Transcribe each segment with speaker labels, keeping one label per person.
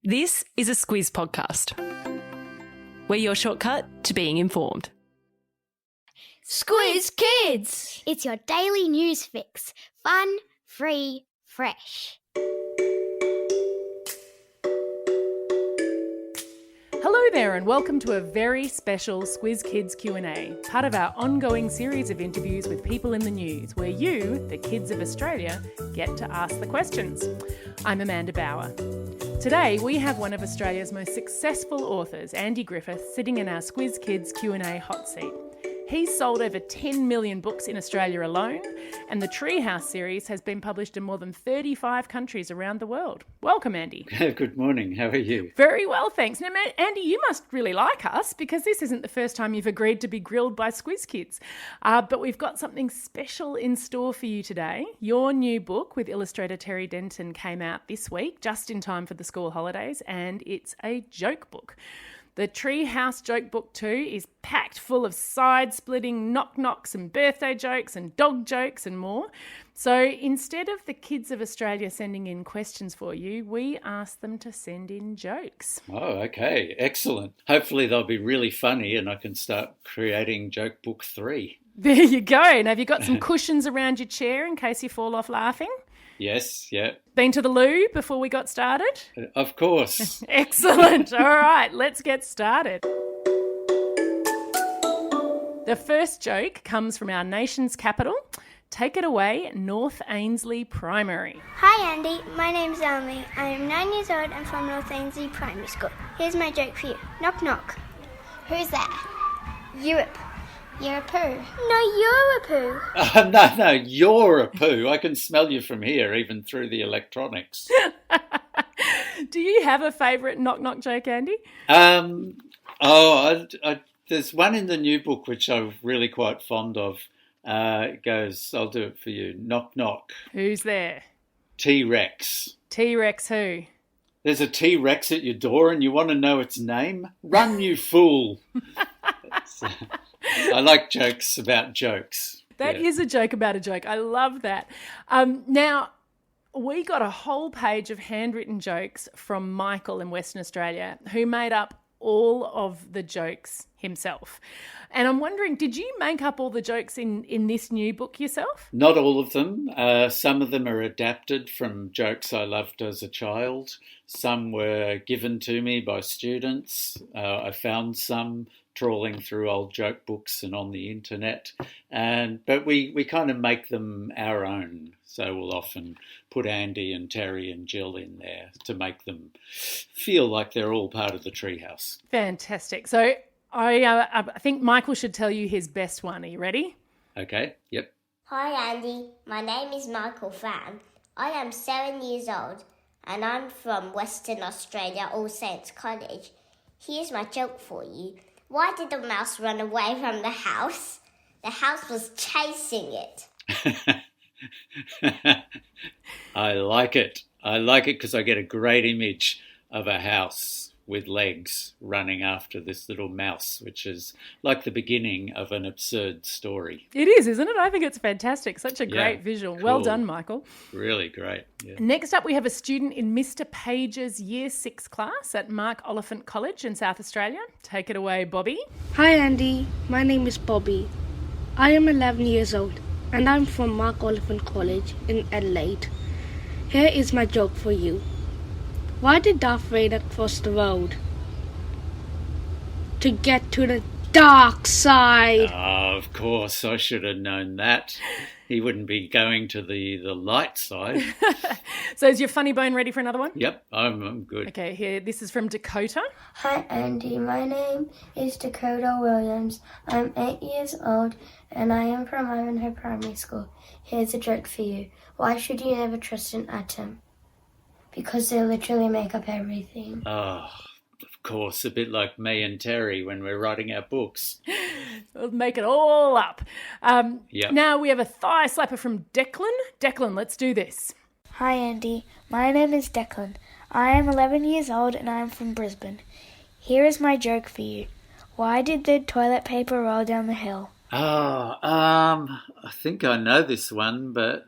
Speaker 1: This is a Squiz podcast. We're your shortcut to being informed.
Speaker 2: Squiz Kids!
Speaker 3: It's your daily news fix. Fun, free, fresh.
Speaker 4: Hello there and welcome to a very special Squiz Kids Q&A, part of our ongoing series of interviews with people in the news, where you, the kids of Australia, get to ask the questions. I'm Amanda Bauer. Today we have one of Australia's most successful authors, Andy Griffiths, sitting in our Squiz Kids Q&A hot seat. He's sold over 10 million books in Australia alone, and the Treehouse series has been published in more than 35 countries around the world. Welcome, Andy.
Speaker 5: Good morning. How are you?
Speaker 4: Very well, thanks. Now, Andy, you must really like us because this isn't the first time you've agreed to be grilled by Squiz Kids. But we've got something special in store for you today. Your new book with illustrator Terry Denton came out this week, just in time for the school holidays, and it's a joke book. The Treehouse Joke Book 2 is packed full of side-splitting knock-knocks and birthday jokes and dog jokes and more. So instead of the kids of Australia sending in questions for you, we asked them to send in jokes.
Speaker 5: Oh, okay. Excellent. Hopefully they'll be really funny and I can start creating Joke Book 3.
Speaker 4: There you go. And have you got some cushions around your chair in case you fall off laughing?
Speaker 5: Yes, yeah.
Speaker 4: Been to the loo before we got started?
Speaker 5: Of course.
Speaker 4: Excellent. All right, let's get started. The first joke comes from our nation's capital. Take it away, North Ainslie Primary.
Speaker 3: Hi Andy, my name's Emily. I am 9 years old and from North Ainslie Primary School. Here's my joke for you. Knock knock. Who's there? Europe. You're a poo. No, you're a poo.
Speaker 5: No, you're a poo. I can smell you from here, even through the electronics.
Speaker 4: Do you have a favourite knock-knock joke, Andy?
Speaker 5: There's one in the new book which I'm really quite fond of. It goes, I'll do it for you. Knock, knock.
Speaker 4: Who's there?
Speaker 5: T-Rex.
Speaker 4: T-Rex who?
Speaker 5: There's a T-Rex at your door and you want to know its name? Run, you fool. I like jokes about jokes.
Speaker 4: That is a joke about a joke. I love that. Now, we got a whole page of handwritten jokes from Michael in Western Australia, who made up all of the jokes himself. And I'm wondering, did you make up all the jokes in this new book yourself?
Speaker 5: Not all of them. Some of them are adapted from jokes I loved as a child. Some were given to me by students. I found some trawling through old joke books and on the internet. But we kind of make them our own. So we'll often put Andy and Terry and Jill in there to make them feel like they're all part of the Treehouse.
Speaker 4: Fantastic. So I think Michael should tell you his best one. Are you ready?
Speaker 5: Okay, yep.
Speaker 6: Hi Andy, my name is Michael Fan. I am 7 years old and I'm from Western Australia, All Saints College. Here's my joke for you. Why did the mouse run away from the house? The house was chasing it.
Speaker 5: I like it. I like it because I get a great image of a house with legs running after this little mouse, which is like the beginning of an absurd story.
Speaker 4: It is, isn't it? I think it's fantastic. Such a great visual.
Speaker 5: Cool.
Speaker 4: Well done, Michael.
Speaker 5: Really great. Yeah.
Speaker 4: Next up, we have a student in Mr. Page's Year 6 class at Mark Oliphant College in South Australia. Take it away, Bobby.
Speaker 2: Hi Andy, my name is Bobby. I am 11 years old and I'm from Mark Oliphant College in Adelaide. Here is my joke for you. Why did Darth Vader cross the road? To get to the dark side.
Speaker 5: Oh, of course, I should have known that. He wouldn't be going to the light side.
Speaker 4: So is your funny bone ready for another one?
Speaker 5: Yep, I'm good.
Speaker 4: Okay, here, this is from Dakota.
Speaker 7: Hi Andy, my name is Dakota Williams. I'm 8 years old and I am from Ivanhoe Primary School. Here's a joke for you. Why should you never trust an atom? Because they literally make up everything.
Speaker 5: Oh, of course, a bit like me and Terry when we're writing our books.
Speaker 4: We'll make it all up.
Speaker 5: Yep.
Speaker 4: Now we have a thigh slapper from Declan. Declan, let's do this.
Speaker 8: Hi Andy, my name is Declan. I am 11 years old and I am from Brisbane. Here is my joke for you. Why did the toilet paper roll down the hill?
Speaker 5: I think I know this one, but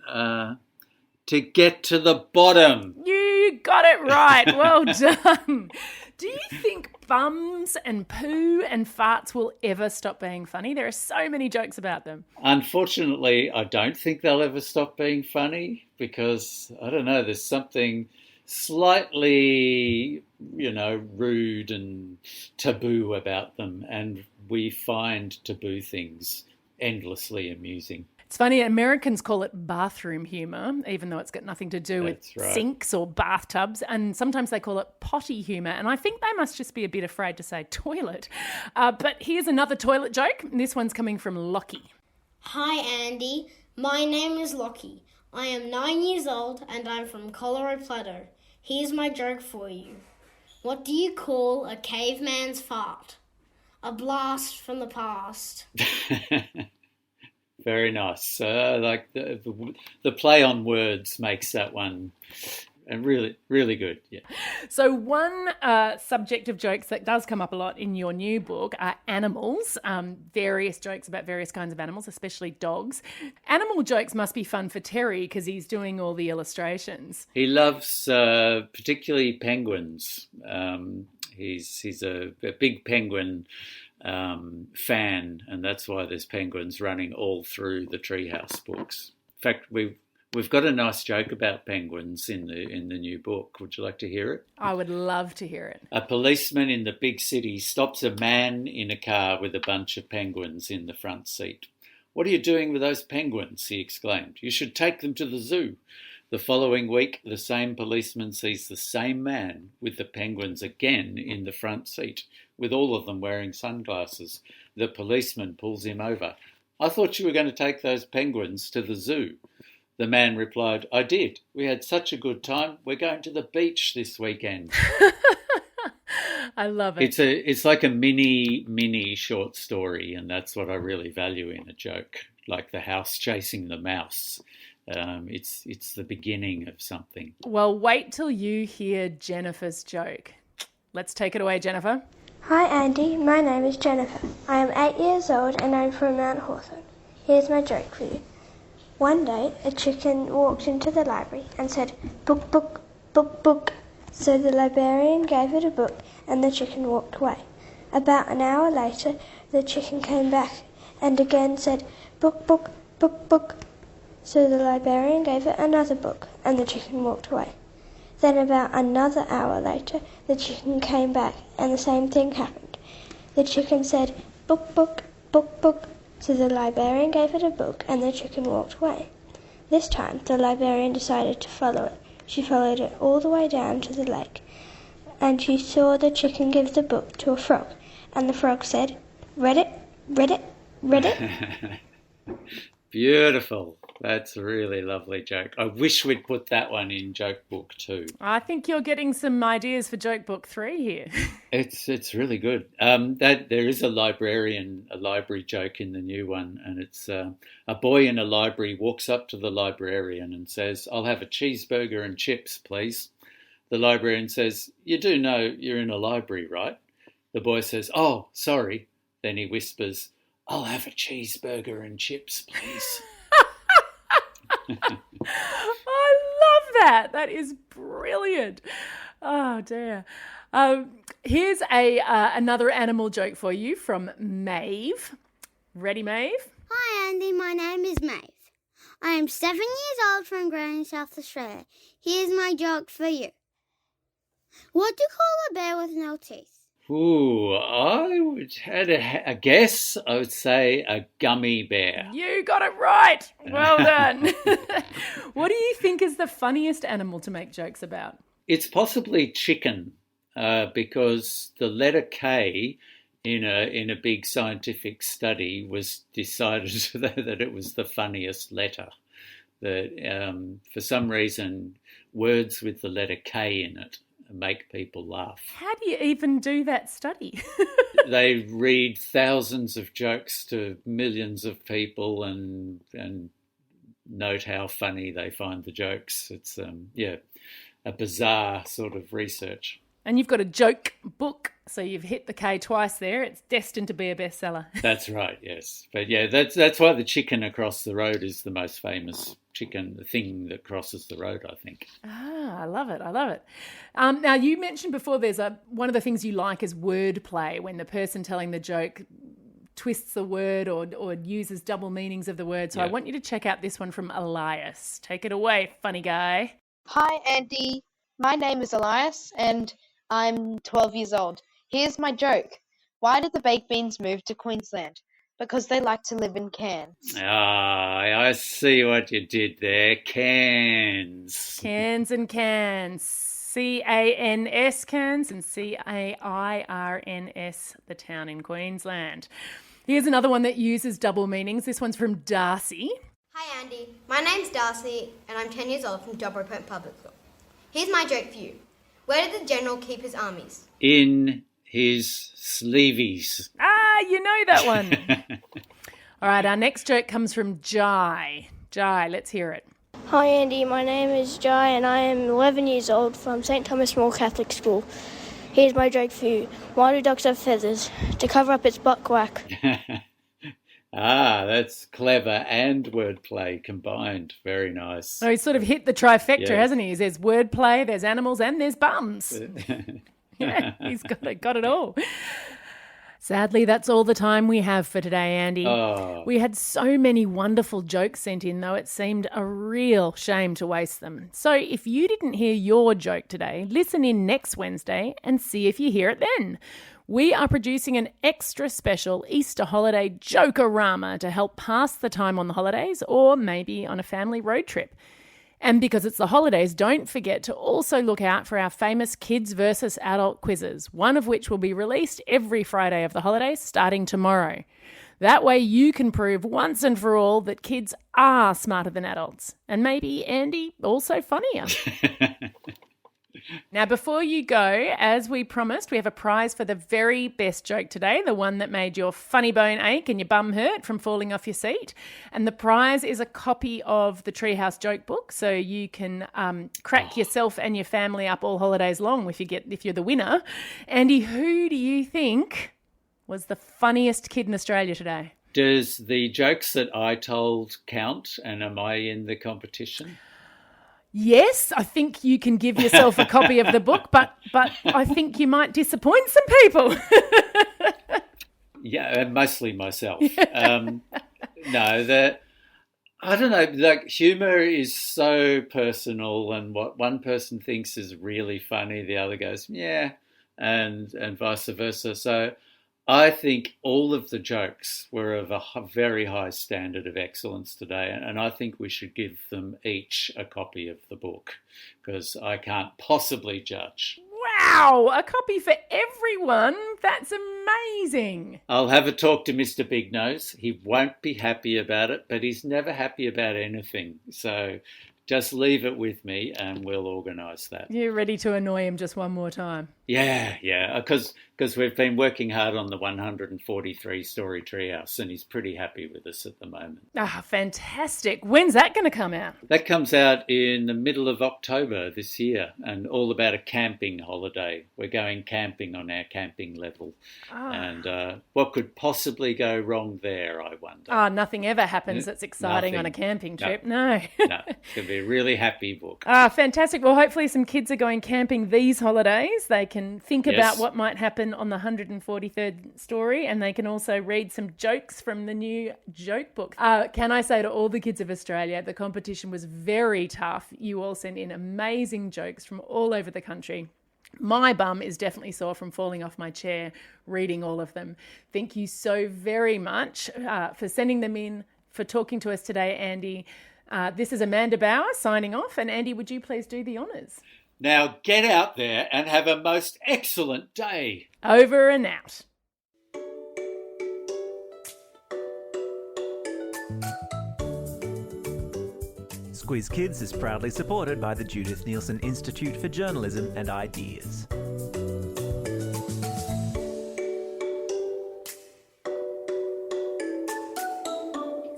Speaker 5: to get to the bottom.
Speaker 4: You You got it right. Well done. Do you think bums and poo and farts will ever stop being funny? There are so many jokes about them.
Speaker 5: Unfortunately, I don't think they'll ever stop being funny because, I don't know, there's something slightly, rude and taboo about them, and we find taboo things endlessly amusing.
Speaker 4: It's funny, Americans call it bathroom humour, even though it's got nothing to do with sinks or bathtubs, and sometimes they call it potty humour, and I think they must just be a bit afraid to say toilet. But here's another toilet joke. This one's coming from Lockie.
Speaker 9: Hi Andy, my name is Lockie. I am 9 years old and I'm from Colorado Plateau. Here's my joke for you. What do you call a caveman's fart? A blast from the past.
Speaker 5: Very nice. Like the play on words makes that one really, really good. Yeah.
Speaker 4: So one subject of jokes that does come up a lot in your new book are animals, various jokes about various kinds of animals, especially dogs. Animal jokes must be fun for Terry because he's doing all the illustrations.
Speaker 5: He loves particularly penguins. He's a big penguin fan, and that's why there's penguins running all through the Treehouse books. In fact, we've got a nice joke about penguins in the new book. Would you like to hear it?
Speaker 4: I would love to hear it.
Speaker 5: A policeman in the big city stops a man in a car with a bunch of penguins in the front seat. "What are you doing with those penguins?" he exclaimed. "You should take them to the zoo." The following week, the same policeman sees the same man with the penguins again in the front seat, with all of them wearing sunglasses. The policeman pulls him over. "I thought you were going to take those penguins to the zoo." The man replied, "I did. We had such a good time. We're going to the beach this weekend."
Speaker 4: I love it.
Speaker 5: It's like a mini short story, and that's what I really value in a joke, like the house chasing the mouse. It's the beginning of something.
Speaker 4: Well, wait till you hear Jennifer's joke. Let's take it away, Jennifer.
Speaker 7: Hi Andy, my name is Jennifer. I am 8 years old and I'm from Mount Hawthorn. Here's my joke for you. One day, a chicken walked into the library and said, "Book, book, book, book." So the librarian gave it a book and the chicken walked away. About an hour later, the chicken came back and again said, "Book, book, book, book." So the librarian gave it another book and the chicken walked away. Then about another hour later, the chicken came back and the same thing happened. The chicken said, "Book, book, book, book." So the librarian gave it a book and the chicken walked away. This time, the librarian decided to follow it. She followed it all the way down to the lake, and she saw the chicken give the book to a frog, and the frog said, "Read it, read it, read it."
Speaker 5: Beautiful. That's a really lovely joke. I wish we'd put that one in Joke Book 2.
Speaker 4: I think you're getting some ideas for Joke Book 3 here.
Speaker 5: It's really good. There is a library joke in the new one, and it's a boy in a library walks up to the librarian and says, "I'll have a cheeseburger and chips, please." The librarian says, "You do know you're in a library, right?" The boy says, "Oh, sorry." Then he whispers, "I'll have a cheeseburger and chips, please."
Speaker 4: I love that. That is brilliant. Oh, dear. Here's another animal joke for you from Maeve. Ready, Maeve?
Speaker 3: Hi, Andy. My name is Maeve. I am 7 years old from Granny, South Australia. Here's my joke for you. What do you call a bear with no teeth?
Speaker 5: Ooh, I would had a guess. I would say a gummy bear.
Speaker 4: You got it right. Well done. What do you think is the funniest animal to make jokes about?
Speaker 5: It's possibly chicken, because the letter K in a big scientific study was decided that it was the funniest letter. That for some reason, words with the letter K in it make people laugh.
Speaker 4: How do you even do that study?
Speaker 5: They read thousands of jokes to millions of people and note how funny they find the jokes. It's a bizarre sort of research.
Speaker 4: And you've got a joke book, so you've hit the K twice there. It's destined to be a bestseller.
Speaker 5: That's right, yes. But yeah, that's why the chicken across the road is the most famous chicken, the thing that crosses the road, I think.
Speaker 4: Ah, I love it. I love it. Now, you mentioned before one of the things you like is wordplay, when the person telling the joke twists the word or uses double meanings of the word. So I want you to check out this one from Elias. Take it away, funny guy.
Speaker 10: Hi, Andy. My name is Elias, and I'm 12 years old. Here's my joke. Why did the baked beans move to Queensland? Because they like to live in cans.
Speaker 5: Ah, I see what you did there. Cans.
Speaker 4: Cans and cans. C-A-N-S, cans, and C-A-I-R-N-S, the town in Queensland. Here's another one that uses double meanings. This one's from Darcy.
Speaker 11: Hi Andy, my name's Darcy and I'm 10 years old from Jobberoo Public School. Here's my joke for you. Where did the general keep his armies?
Speaker 5: In his sleeveys.
Speaker 4: Ah, you know that one. All right, our next joke comes from Jai. Jai, let's hear it.
Speaker 12: Hi Andy, my name is Jai and I am 11 years old from St Thomas Small Catholic School. Here's my joke for you. Why do dogs have feathers? To cover up its butt quack.
Speaker 5: Ah, that's clever and wordplay combined. Very nice.
Speaker 4: So he's sort of hit the trifecta, hasn't he? There's wordplay, there's animals, and there's bums. Yeah, he's got it all. Sadly, that's all the time we have for today, Andy.
Speaker 5: Oh.
Speaker 4: We had so many wonderful jokes sent in, though it seemed a real shame to waste them. So if you didn't hear your joke today, listen in next Wednesday and see if you hear it then. We are producing an extra special Easter holiday joke-a-rama to help pass the time on the holidays or maybe on a family road trip. And because it's the holidays, don't forget to also look out for our famous Kids versus Adult quizzes, one of which will be released every Friday of the holidays starting tomorrow. That way you can prove once and for all that kids are smarter than adults. And maybe, Andy, also funnier. Now, before you go, as we promised, we have a prize for the very best joke today, the one that made your funny bone ache and your bum hurt from falling off your seat. And the prize is a copy of the Treehouse joke book, so you can crack yourself and your family up all holidays long if you're the winner. Andy, who do you think was the funniest kid in Australia today?
Speaker 5: Does the jokes that I told count, and am I in the competition?
Speaker 4: Yes, I think you can give yourself a copy of the book, but I think you might disappoint some people.
Speaker 5: Yeah, mostly myself. I don't know, like humour is so personal, and what one person thinks is really funny, the other goes, yeah, and vice versa. So I think all of the jokes were of a very high standard of excellence today, and I think we should give them each a copy of the book because I can't possibly judge.
Speaker 4: Wow, a copy for everyone. That's amazing.
Speaker 5: I'll have a talk to Mr. Big Nose. He won't be happy about it, but he's never happy about anything. So just leave it with me and we'll organise that.
Speaker 4: You're ready to annoy him just one more time?
Speaker 5: Yeah, because we've been working hard on the 143-story Treehouse and he's pretty happy with us at the moment.
Speaker 4: Ah, fantastic. When's that going to come out?
Speaker 5: That comes out in the middle of October this year and all about a camping holiday. We're going camping on our camping level. And what could possibly go wrong there, I wonder?
Speaker 4: Oh, nothing ever happens that's exciting on a camping trip. No.
Speaker 5: No, it's going to be a really happy book.
Speaker 4: Ah, fantastic. Well, hopefully some kids are going camping these holidays. They can think about what might happen on the 143rd story and they can also read some jokes from the new joke book. Can I say to all the kids of Australia, the competition was very tough. You all sent in amazing jokes from all over the country. My bum is definitely sore from falling off my chair reading all of them. Thank you so very much for sending them in, for talking to us today, Andy. This is Amanda Bauer signing off. And Andy, would you please do the honours?
Speaker 5: Now get out there and have a most excellent day.
Speaker 4: Over and out.
Speaker 13: Squiz Kids is proudly supported by the Judith Neilson Institute for Journalism and Ideas.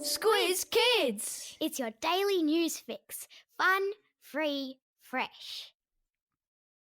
Speaker 3: Squiz Kids! It's your daily news fix. Fun, free, fresh.